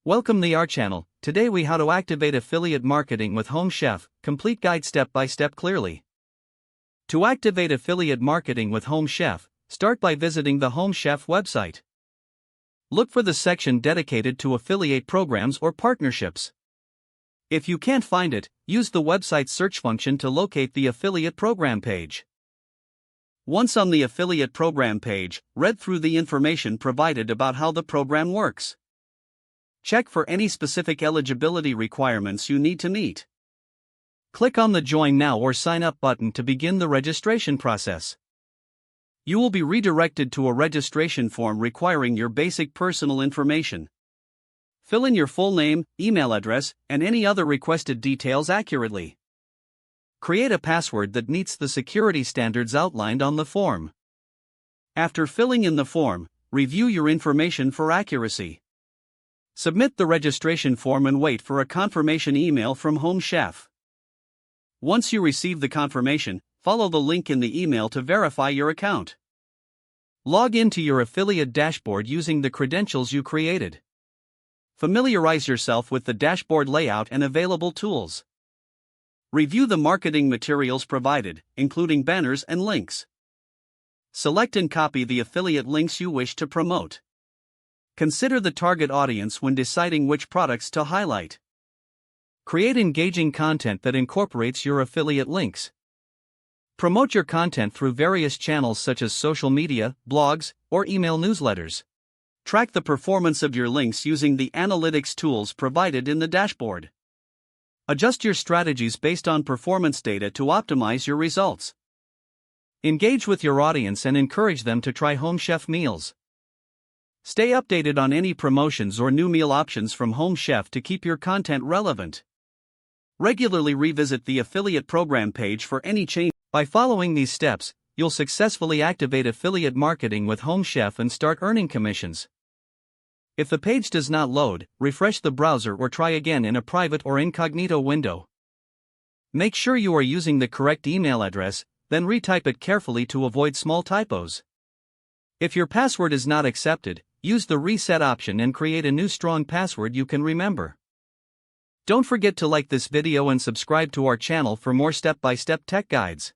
Welcome to our channel. Today we how to activate affiliate marketing with Home Chef, complete guide step by step clearly. To activate affiliate marketing with Home Chef, start by visiting the Home Chef website. Look for the section dedicated to affiliate programs or partnerships. If you can't find it, use the website's search function to locate the affiliate program page. Once on the affiliate program page, read through the information provided about how the program works. Check for any specific eligibility requirements you need to meet. Click on the Join Now or Sign Up button to begin the registration process. You will be redirected to a registration form requiring your basic personal information. Fill in your full name, email address, and any other requested details accurately. Create a password that meets the security standards outlined on the form. After filling in the form, review your information for accuracy. Submit the registration form and wait for a confirmation email from Home Chef. Once you receive the confirmation, follow the link in the email to verify your account. Log into your affiliate dashboard using the credentials you created. Familiarize yourself with the dashboard layout and available tools. Review the marketing materials provided, including banners and links. Select and copy the affiliate links you wish to promote. Consider the target audience when deciding which products to highlight. Create engaging content that incorporates your affiliate links. Promote your content through various channels such as social media, blogs, or email newsletters. Track the performance of your links using the analytics tools provided in the dashboard. Adjust your strategies based on performance data to optimize your results. Engage with your audience and encourage them to try Home Chef meals. Stay updated on any promotions or new meal options from Home Chef to keep your content relevant. Regularly revisit the affiliate program page for any change. By following these steps, you'll successfully activate affiliate marketing with Home Chef and start earning commissions. If the page does not load, refresh the browser or try again in a private or incognito window. Make sure you are using the correct email address, then retype it carefully to avoid small typos. If your password is not accepted, use the reset option and create a new strong password you can remember. Don't forget to like this video and subscribe to our channel for more step-by-step tech guides.